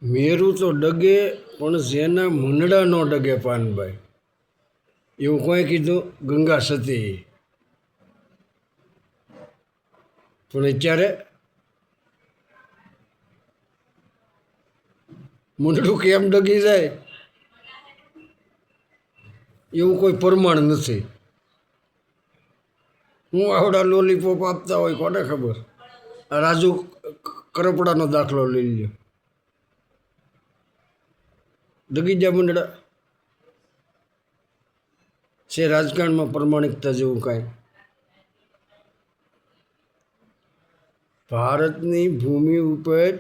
મેરું તો ડગે પણ જેના મુંડડા ન ડગે પાનભાઈ, એવું કોઈ કીધું ગંગા સતી. પણ અત્યારે મુંડડું કેમ ડગી જાય એવું કોઈ પ્રમાણ નથી. હું આવડા લોલીપોપ આપતા હોય કોને ખબર. આ રાજુ કરપડાનો દાખલો લઈ લ્યો, ડગી જા મુંડડા. છે રાજકારણમાં પ્રમાણિકતા જેવું કાંઈ? ભારતની ભૂમિ ઉપર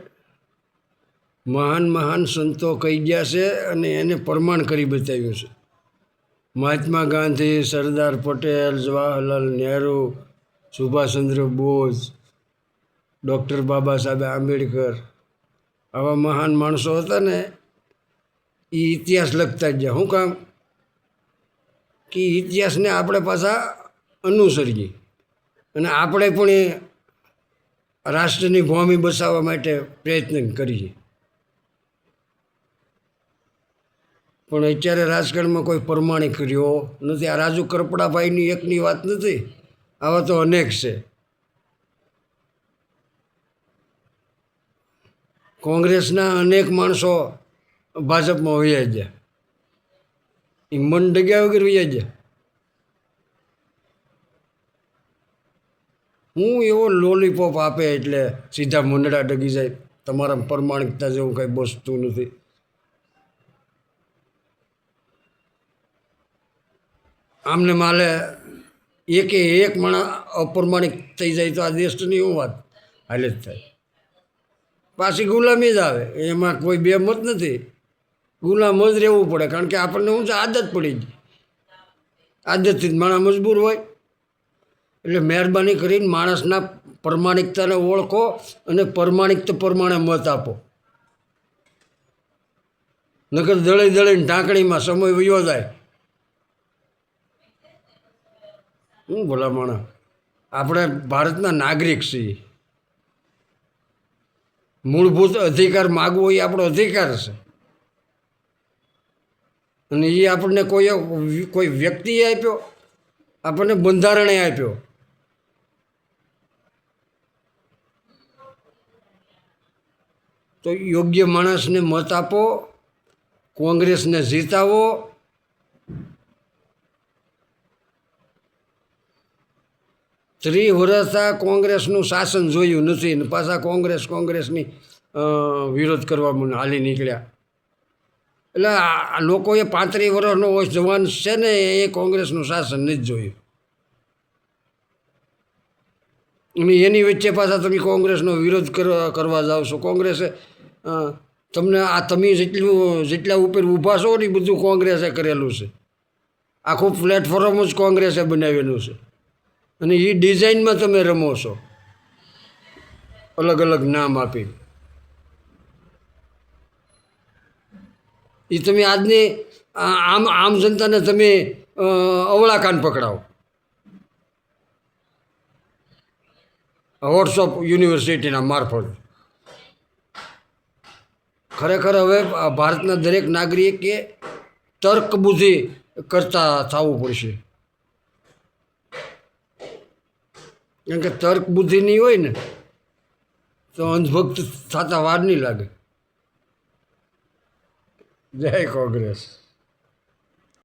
મહાન મહાન સંતો કહી ગયા છે અને એને પ્રમાણ કરી બતાવ્યું છે. મહાત્મા ગાંધી, સરદાર પટેલ, જવાહરલાલ નહેરુ, સુભાષચંદ્ર બોઝ, ડૉક્ટર બાબા સાહેબ આંબેડકર, આવા મહાન માણસો હતા ને એ ઇતિહાસ લખતા જ ગયા. શું કામ? કે ઇતિહાસને આપણે પાછા અનુસરીએ અને આપણે પણ એ રાષ્ટ્રની ભૂમિ બચાવવા માટે પ્રયત્ન કરીએ. પણ અત્યારે રાજકારણમાં કોઈ પ્રમાણિક રહ્યો નથી. આ રાજુ કરપડાભાઈની એકની વાત નથી, આવા તો અનેક છે. કોંગ્રેસના અનેક માણસો ભાજપમાં વહ્યા ગયા, એ મન ડગ્યા વગર વહ્યા ગયા. હું એવો લોલીપોપ આપે એટલે સીધા મુંડડા ડગી જાય? તમારા પ્રમાણિકતા જેવું કંઈ બસતું નથી. આમને માલે એકે એક માણસ અપ્રમાણિક થઈ જાય તો આ દેશની શું વાત હાલે જ થાય. પાછી ગુલામી જ આવે, એમાં કોઈ બે મત નથી. ગુલામ જ રહેવું પડે, કારણ કે આપણને શું છે, આદત પડી ગઈ. આદતથી જ માણસ મજબૂર હોય. એટલે મહેરબાની કરીને માણસના પ્રમાણિકતાને ઓળખો અને પ્રમાણિકતા પ્રમાણે મત આપો. નકર દળી દળીને ઢાંકણીમાં સમય વયો જાય. હું ભલા માણસ, આપણે ભારતના નાગરિક છીએ. મૂળભૂત અધિકાર માગવો એ આપણો અધિકાર છે અને એ આપણને કોઈ વ્યક્તિએ આપ્યો, આપણને બંધારણે આપ્યો. તો યોગ્ય માણસને મત આપો, કોંગ્રેસને જીતાવો. 30 વર્ષ આ કોંગ્રેસનું શાસન જોયું નથી ને પાછા કોંગ્રેસની વિરોધ કરવા હાલી નીકળ્યા. એટલે આ લોકોએ 35 વર્ષનો જવાન છે ને એ કોંગ્રેસનું શાસન નથી જોયું. અને એની વચ્ચે પાછા તમે કોંગ્રેસનો વિરોધ કરવા જાઓ છો. કોંગ્રેસે તમને તમે જેટલા ઉપર ઊભા છો ને એ બધું કોંગ્રેસે કરેલું છે. આખું પ્લેટફોર્મ જ કોંગ્રેસે બનાવેલું છે અને એ ડિઝાઇનમાં તમે રમો છો, અલગ અલગ નામ આપી. એ તમે આજની આમ જનતાને તમે અવળા કાન પકડાવો. વોટ્સઅપ યુનિવર્સિટીના મારફત ખરેખર હવે ભારતના દરેક નાગરિકે તર્ક બુદ્ધિ કરતા થવું પડશે. કારણ કે તર્ક બુદ્ધિ નહીં હોય ને તો અંધભક્ત થતા વાર નહીં લાગે. જય કોંગ્રેસ.